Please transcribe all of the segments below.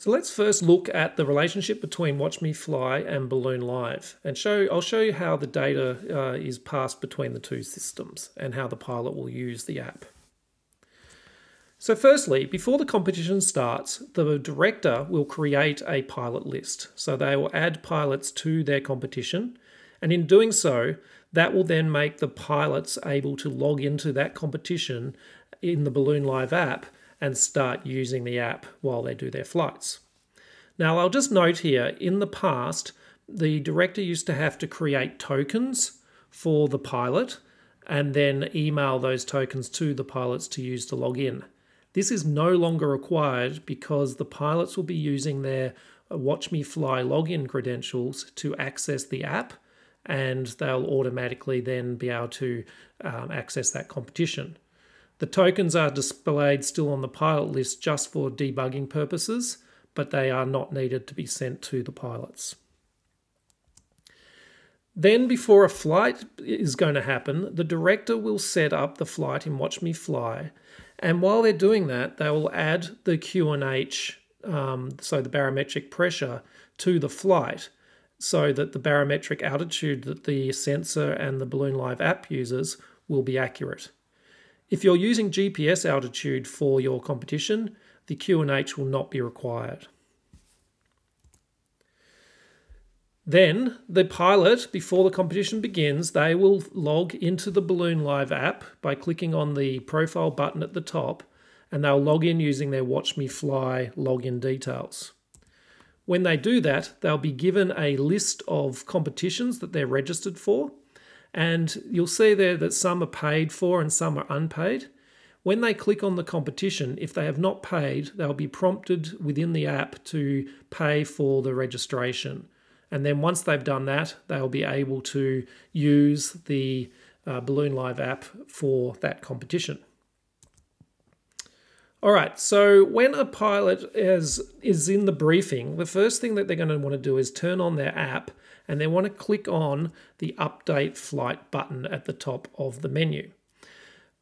So let's first look at the relationship between WatchMeFly and Balloon Live, and I'll show you how the data is passed between the two systems and how the pilot will use the app. So firstly, before the competition starts, the director will create a pilot list. So they will add pilots to their competition, and in doing so, that will then make the pilots able to log into that competition in the Balloon Live app and start using the app while they do their flights. Now, I'll just note here, in the past, the director used to have to create tokens for the pilot and then email those tokens to the pilots to use to log in. This is no longer required because the pilots will be using their WatchMeFly login credentials to access the app, and they'll automatically then be able to access that competition. The tokens are displayed still on the pilot list just for debugging purposes, but they are not needed to be sent to the pilots. Then before a flight is going to happen, the director will set up the flight in WatchMeFly, and while they're doing that, they will add the QNH, so the barometric pressure, to the flight, so that the barometric altitude that the sensor and the Balloon Live app uses will be accurate. If you're using GPS altitude for your competition, the QNH will not be required. Then the pilot, before the competition begins, they will log into the Balloon Live app by clicking on the profile button at the top, and they'll log in using their WatchMeFly login details. When they do that, they'll be given a list of competitions that they're registered for, and you'll see there that some are paid for and some are unpaid. When they click on the competition, if they have not paid, they'll be prompted within the app to pay for the registration. And then once they've done that, they'll be able to use the Balloon Live app for that competition. All right, so when a pilot is in the briefing, the first thing that they're going to want to do is turn on their app, and they want to click on the Update Flight button at the top of the menu.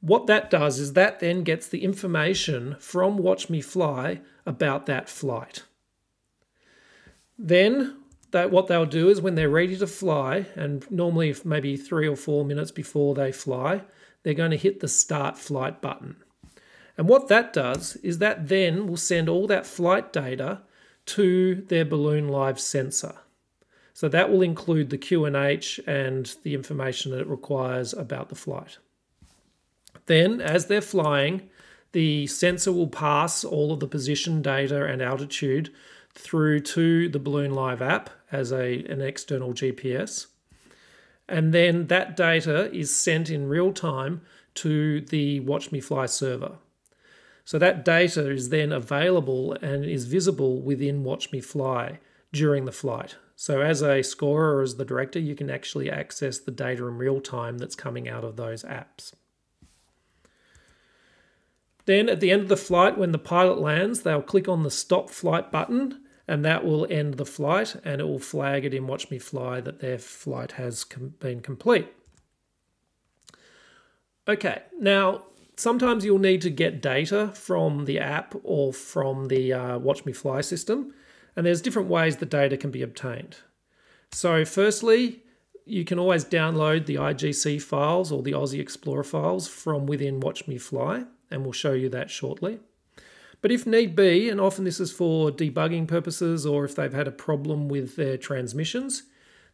What that does is that then gets the information from WatchMeFly about that flight. Then what they'll do is when they're ready to fly, and normally maybe 3 or 4 minutes before they fly, they're going to hit the Start Flight button. And what that does is that then will send all that flight data to their Balloon Live sensor. So that will include the QNH and the information that it requires about the flight. Then, as they're flying, the sensor will pass all of the position data and altitude through to the Balloon Live app as an external GPS. And then that data is sent in real time to the WatchMeFly server. So that data is then available and is visible within WatchMeFly during the flight. So as a scorer or as the director, you can actually access the data in real time that's coming out of those apps. Then at the end of the flight, when the pilot lands, they'll click on the Stop Flight button, and that will end the flight, and it will flag it in WatchMeFly that their flight has been complete. Okay, now sometimes you'll need to get data from the app or from the WatchMeFly system, and there's different ways the data can be obtained. So firstly, you can always download the IGC files or the Aussie Explorer files from within WatchMeFly, and we'll show you that shortly. But if need be, and often this is for debugging purposes or if they've had a problem with their transmissions,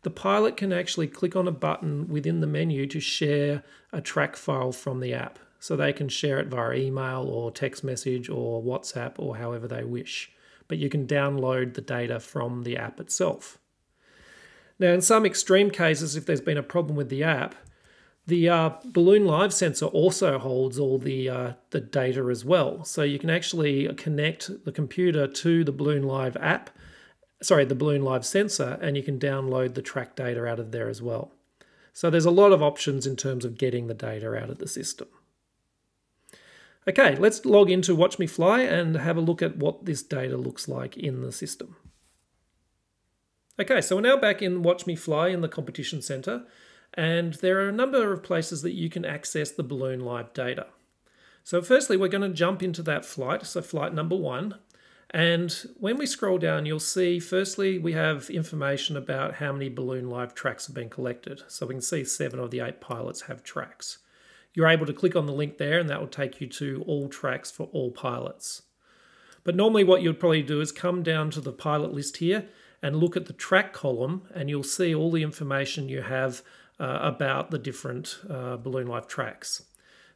the pilot can actually click on a button within the menu to share a track file from the app. So they can share it via email or text message or WhatsApp or however they wish. But you can download the data from the app itself. Now, in some extreme cases, if there's been a problem with the app, the Balloon Live sensor also holds all the data as well. So you can actually connect the computer to the Balloon Live app, the Balloon Live sensor, and you can download the track data out of there as well. So there's a lot of options in terms of getting the data out of the system. Okay, let's log into WatchMeFly and have a look at what this data looks like in the system. Okay, so we're now back in WatchMeFly in the competition center, and there are a number of places that you can access the Balloon Live data. So firstly, we're going to jump into that flight, so flight number 1, And when we scroll down, you'll see, firstly, we have information about how many Balloon Live tracks have been collected. So we can see 7 of the 8 pilots have tracks. You're able to click on the link there and that will take you to all tracks for all pilots. But normally what you'd probably do is come down to the pilot list here and look at the track column, and you'll see all the information you have about the different Balloon Live tracks.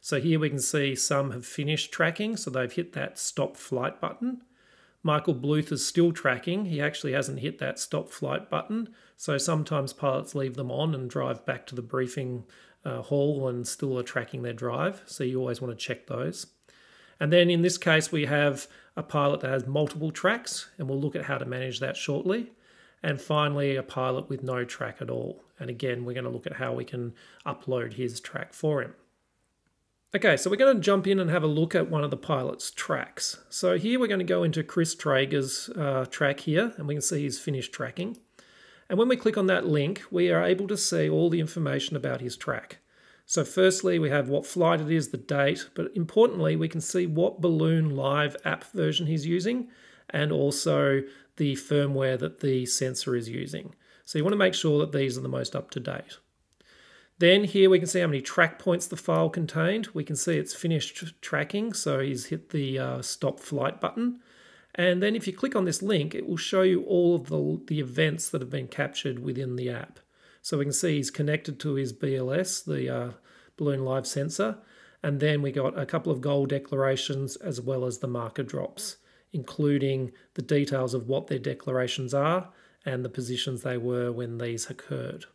So here we can see some have finished tracking, so they've hit that stop flight button. Michael Bluth is still tracking. He actually hasn't hit that stop flight button. So sometimes pilots leave them on and drive back to the briefing hall and still are tracking their drive. So you always want to check those. And then in this case, we have a pilot that has multiple tracks, and we'll look at how to manage that shortly. And finally, a pilot with no track at all. And again, we're going to look at how we can upload his track for him. Okay, so we're going to jump in and have a look at one of the pilot's tracks. So here we're going to go into Chris Traeger's track here, and we can see he's finished tracking. And when we click on that link, we are able to see all the information about his track. So firstly, we have what flight it is, the date, but importantly, we can see what Balloon Live app version he's using, and also the firmware that the sensor is using. So you want to make sure that these are the most up to date. Then here we can see how many track points the file contained. We can see it's finished tracking, so he's hit the stop flight button. And then if you click on this link, it will show you all of the events that have been captured within the app. So we can see he's connected to his BLS, the Balloon Live sensor. And then we got a couple of goal declarations as well as the marker drops, including the details of what their declarations are and the positions they were when these occurred.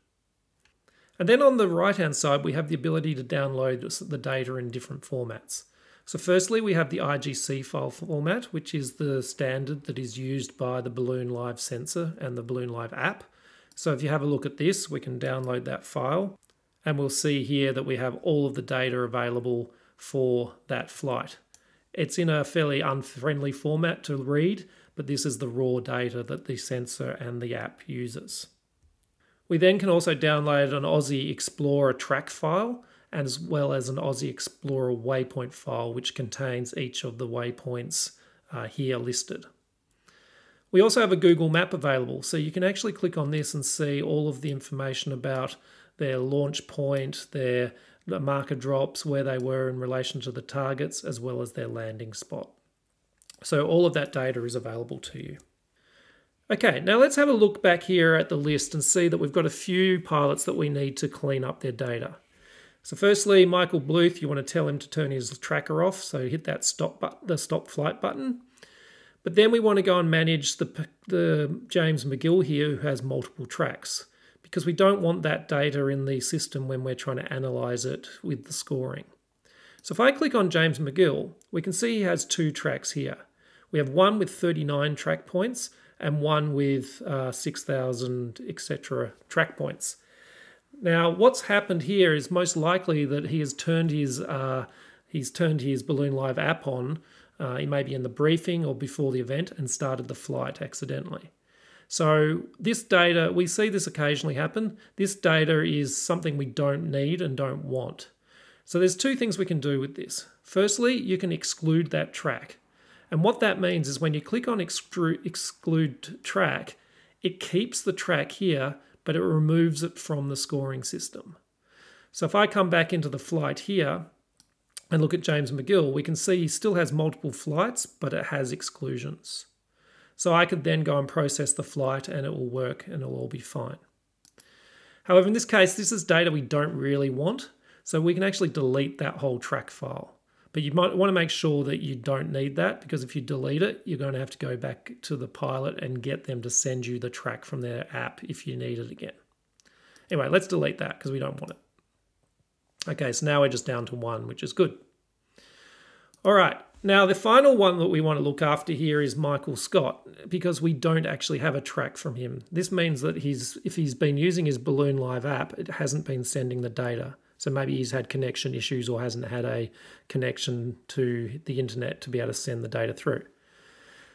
And then on the right-hand side, we have the ability to download the data in different formats. So firstly, we have the IGC file format, which is the standard that is used by the Balloon Live sensor and the Balloon Live app. So if you have a look at this, we can download that file, and we'll see here that we have all of the data available for that flight. It's in a fairly unfriendly format to read, but this is the raw data that the sensor and the app uses. We then can also download an Aussie Explorer track file, as well as an Aussie Explorer waypoint file, which contains each of the waypoints here listed. We also have a Google map available, so you can actually click on this and see all of the information about their launch point, their marker drops, where they were in relation to the targets, as well as their landing spot. So all of that data is available to you. Okay, now let's have a look back here at the list and see that we've got a few pilots that we need to clean up their data. So firstly, Michael Bluth, you want to tell him to turn his tracker off, so hit that the stop flight button. But then we want to go and manage the James McGill here, who has multiple tracks, because we don't want that data in the system when we're trying to analyze it with the scoring. So if I click on James McGill, we can see he has 2 tracks here. We have one with 39 track points and one with 6,000, etc. track points. Now, what's happened here is most likely that he has turned his Balloon Live app on. He may be in the briefing or before the event and started the flight accidentally. So this data, we see this occasionally happen. This data is something we don't need and don't want. So there's 2 things we can do with this. Firstly, you can exclude that track. And what that means is when you click on exclude track, it keeps the track here, but it removes it from the scoring system. So if I come back into the flight here and look at James McGill, we can see he still has multiple flights, but it has exclusions. So I could then go and process the flight and it will work and it'll all be fine. However, in this case, this is data we don't really want, so we can actually delete that whole track file. But you might want to make sure that you don't need that, because if you delete it, you're going to have to go back to the pilot and get them to send you the track from their app if you need it again. Anyway, let's delete that because we don't want it. Okay, so now we're just down to 1, which is good. All right, now the final one that we want to look after here is Michael Scott, because we don't actually have a track from him. This means that if he's been using his Balloon Live app, it hasn't been sending the data. So maybe he's had connection issues or hasn't had a connection to the internet to be able to send the data through.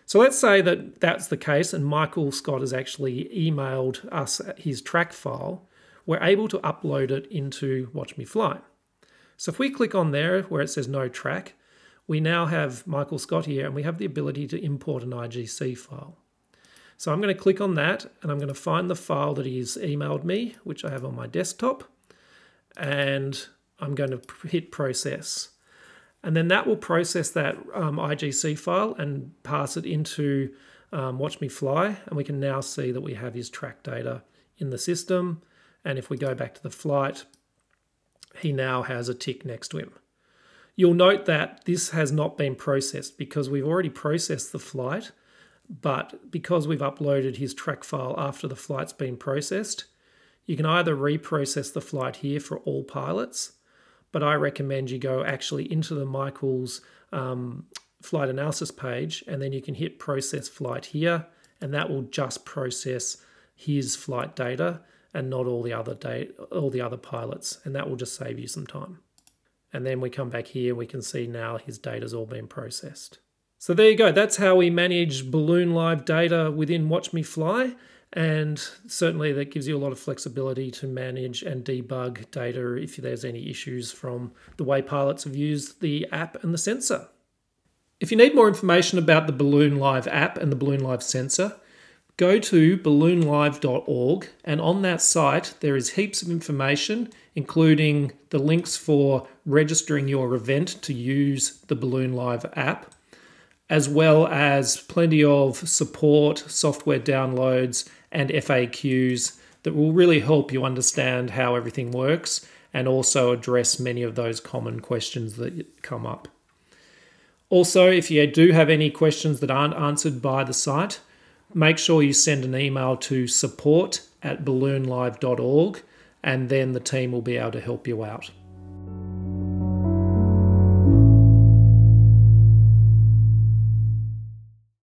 So let's say that that's the case and Michael Scott has actually emailed us his track file. We're able to upload it into WatchMeFly. So if we click on there where it says no track, we now have Michael Scott here, and we have the ability to import an IGC file. So I'm going to click on that, and I'm going to find the file that he's emailed me, which I have on my desktop, and I'm going to hit process. And then that will process that IGC file and pass it into WatchMeFly, and we can now see that we have his track data in the system. And if we go back to the flight, he now has a tick next to him. You'll note that this has not been processed because we've already processed the flight, but because we've uploaded his track file after the flight's been processed, you can either reprocess the flight here for all pilots, but I recommend you go actually into the Michael's flight analysis page, and then you can hit process flight here, and that will just process his flight data and not all the other pilots, and that will just save you some time. And then we come back here, we can see now his data's all been processed. So there you go, that's how we manage Balloon Live data within WatchMeFly, and certainly that gives you a lot of flexibility to manage and debug data if there's any issues from the way pilots have used the app and the sensor. If you need more information about the Balloon Live app and the Balloon Live sensor, go to balloonlive.org, and on that site there is heaps of information, including the links for registering your event to use the Balloon Live app, as well as plenty of support, software downloads, and FAQs that will really help you understand how everything works and also address many of those common questions that come up. Also, if you do have any questions that aren't answered by the site, make sure you send an email to support@balloonlive.org, and then the team will be able to help you out.